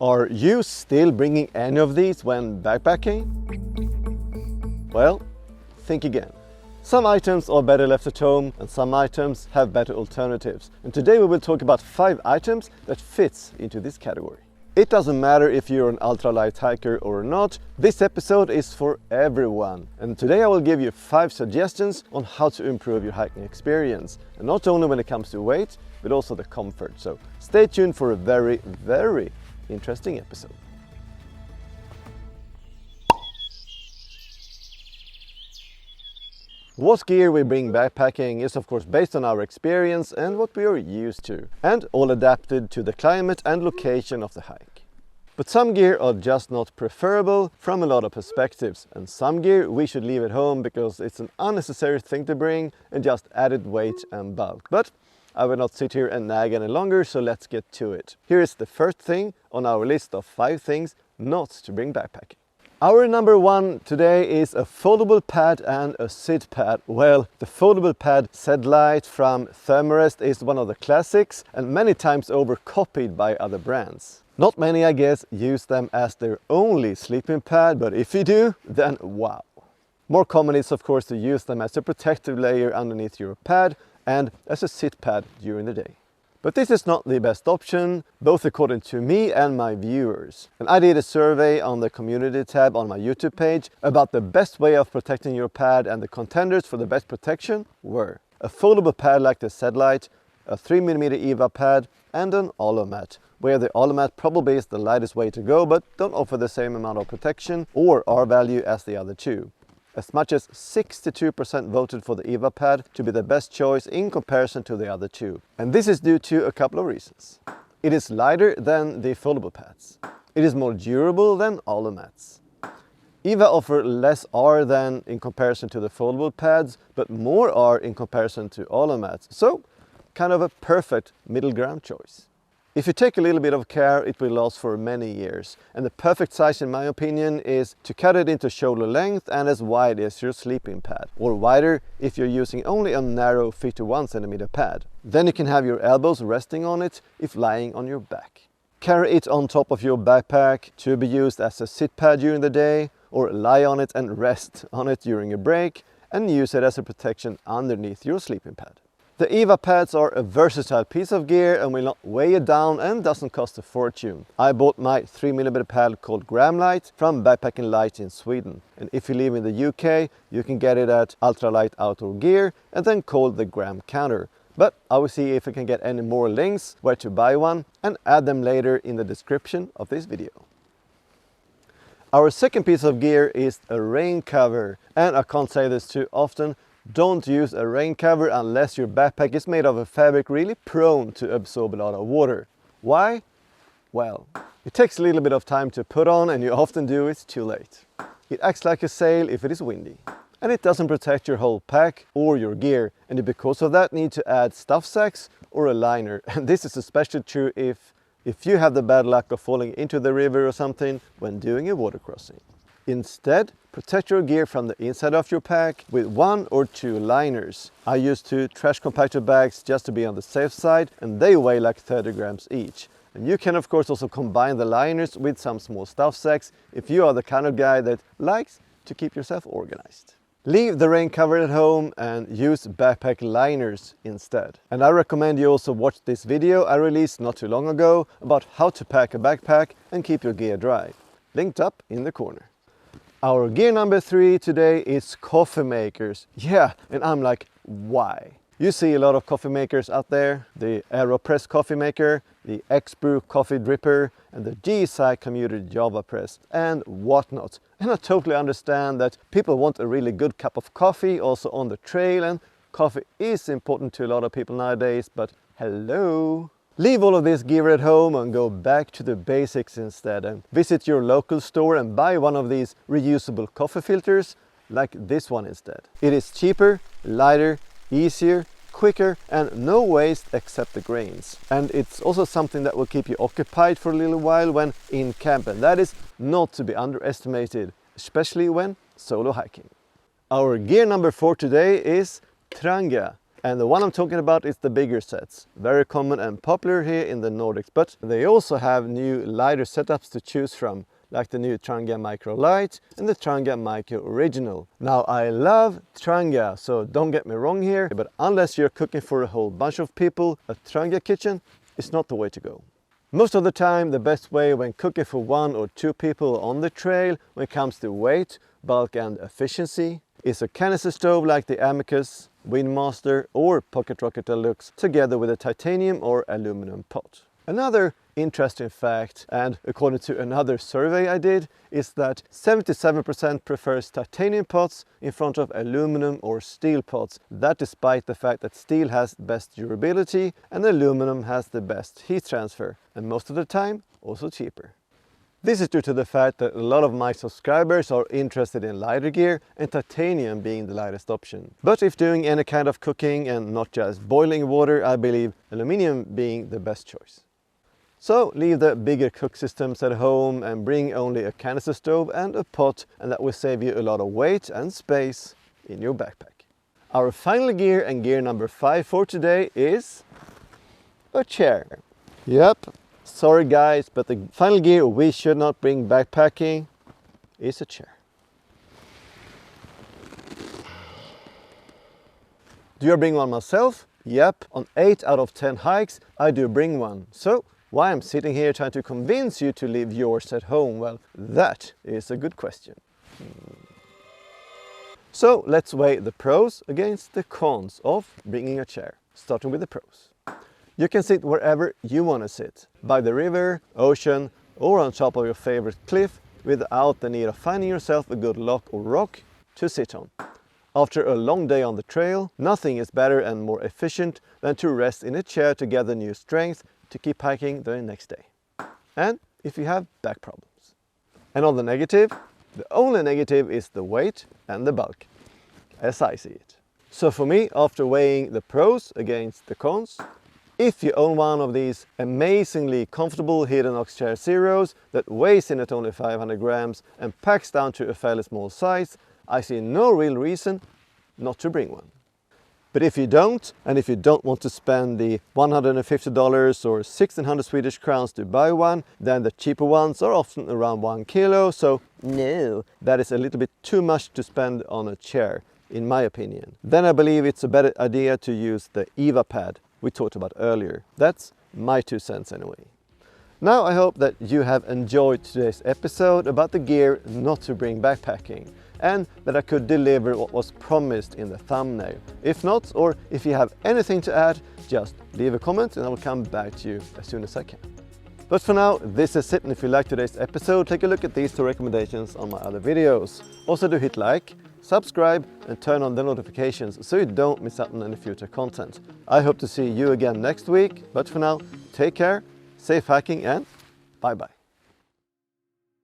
Are you still bringing any of these when backpacking? Well, think again. Some items are better left at home and some items have better alternatives. And today we will talk about 5 items that fits into this category. It doesn't matter if you're an ultralight hiker or not, this episode is for everyone. And today I will give you 5 suggestions on how to improve your hiking experience. And not only when it comes to weight, but also the comfort. So stay tuned for a very, very interesting episode. What gear we bring backpacking is of course based on our experience and what we are used to, and all adapted to the climate and location of the hike. But some gear are just not preferable from a lot of perspectives, and some gear we should leave at home because it's an unnecessary thing to bring and just added weight and bulk. But I will not sit here and nag any longer, so let's get to it. Here is the first thing on our list of 5 things not to bring backpacking. Our number 1 today is a foldable pad and a sit pad. Well, the foldable pad Light from Thermarest is one of the classics and many times over copied by other brands. Not many, I guess, use them as their only sleeping pad, but if you do, then wow. More common is of course to use them as a protective layer underneath your pad and as a sit pad during the day. But this is not the best option, both according to me and my viewers. And I did a survey on the community tab on my YouTube page about the best way of protecting your pad, and the contenders for the best protection were a foldable pad like the Light, a 3mm EVA pad and an Olomat, where the Olomat probably is the lightest way to go but don't offer the same amount of protection or R-value as the other two. As much as 62% voted for the EVA pad to be the best choice in comparison to the other two. And this is due to a couple of reasons. It is lighter than the foldable pads. It is more durable than Olomats. EVA offer less R than in comparison to the foldable pads, but more R in comparison to Olomats. So, kind of a perfect middle ground choice. If you take a little bit of care, it will last for many years. And the perfect size in my opinion is to cut it into shoulder length and as wide as your sleeping pad. Or wider if you're using only a narrow 51cm pad. Then you can have your elbows resting on it if lying on your back. Carry it on top of your backpack to be used as a sit pad during the day, or lie on it and rest on it during a break and use it as a protection underneath your sleeping pad. The EVA pads are a versatile piece of gear and will not weigh you down and doesn't cost a fortune. I bought my 3mm pad called Light from Backpacking Light in Sweden. And if you live in the UK, you can get it at Ultralight Outdoor Gear and then call the gram counter. But I will see if I can get any more links where to buy one and add them later in the description of this video. Our second piece of gear is a rain cover, and I can't say this too often. Don't use a rain cover unless your backpack is made of a fabric really prone to absorb a lot of water. Why? Well, it takes a little bit of time to put on and you often do it too late. It acts like a sail if it is windy. And it doesn't protect your whole pack or your gear, and you because of that need to add stuff sacks or a liner. And this is especially true if you have the bad luck of falling into the river or something when doing a water crossing. Instead, protect your gear from the inside of your pack with 1 or 2 liners. I use 2 Trash-Compacor bags just to be on the safe side, and they weigh like 30 grams each. And you can of course also combine the liners with some small stuff sacks if you are the kind of guy that likes to keep yourself organized. Leave the rain cover at home and use backpack liners instead. And I recommend you also watch this video I released not too long ago about how to pack a backpack and keep your gear dry. Linked up in the corner. Our gear number 3 today is coffee makers. Yeah, and I'm like, why? You see a lot of coffee makers out there. The AeroPress coffee maker, the X-Brew coffee dripper, and the GSI commuter Java press, and whatnot. And I totally understand that people want a really good cup of coffee also on the trail, and coffee is important to a lot of people nowadays, but hello! Leave all of this gear at home and go back to the basics instead, and visit your local store and buy one of these reusable coffee filters like this one instead. It is cheaper, lighter, easier, quicker and no waste except the grains. And it's also something that will keep you occupied for a little while when in camp, and that is not to be underestimated, especially when solo hiking. Our gear number 4 today is TRANGIA. And the one I'm talking about is the bigger sets, very common and popular here in the Nordics, but they also have new lighter setups to choose from, like the new TRANGIA Micro Light and the TRANGIA Micro Original. Now I love TRANGIA, so don't get me wrong here, but unless you're cooking for a whole bunch of people, a TRANGIA kitchen is not the way to go. Most of the time, the best way when cooking for 1 or 2 people on the trail when it comes to weight, bulk and efficiency is a canister stove like the Amicus, Windmaster or Pocket Rocket Deluxe together with a titanium or aluminum pot. Another interesting fact, and according to another survey I did, is that 77% prefers titanium pots in front of aluminum or steel pots. That despite the fact that steel has best durability and aluminum has the best heat transfer, and most of the time also cheaper. This is due to the fact that a lot of my subscribers are interested in lighter gear and titanium being the lightest option. But if doing any kind of cooking and not just boiling water, I believe aluminum being the best choice. So leave the bigger cook systems at home and bring only a canister stove and a pot, and that will save you a lot of weight and space in your backpack. Our final gear and gear number 5 for today is a chair. Yep. Sorry guys, but the final gear we should not bring backpacking is a chair. Do I bring one myself? Yep, on 8 out of 10 hikes I do bring one. So why I'm sitting here trying to convince you to leave yours at home? Well, that is a good question. So let's weigh the pros against the cons of bringing a chair, starting with the pros. You can sit wherever you want to sit, by the river, ocean or on top of your favorite cliff without the need of finding yourself a good lock or rock to sit on. After a long day on the trail, nothing is better and more efficient than to rest in a chair to gather new strength to keep hiking the next day. And if you have back problems. And on the negative, the only negative is the weight and the bulk, as I see it. So for me, after weighing the pros against the cons, if you own one of these amazingly comfortable Helinox Chair Zeros that weighs in at only 500 grams and packs down to a fairly small size, I see no real reason not to bring one. But if you don't, and if you don't want to spend the $150 or 1600 Swedish crowns to buy one, then the cheaper ones are often around 1 kilo, so no, that is a little bit too much to spend on a chair, in my opinion. Then I believe it's a better idea to use the EvaPad we talked about earlier. That's my 2 cents anyway. Now I hope that you have enjoyed today's episode about the gear not to bring backpacking, and that I could deliver what was promised in the thumbnail. If not, or if you have anything to add, just leave a comment and I will come back to you as soon as I can. But for now, this is it, and if you liked today's episode, take a look at these 2 recommendations on my other videos. Also do hit like, subscribe and turn on the notifications so you don't miss out on any future content. I hope to see you again next week, but for now, take care, safe hiking and bye bye.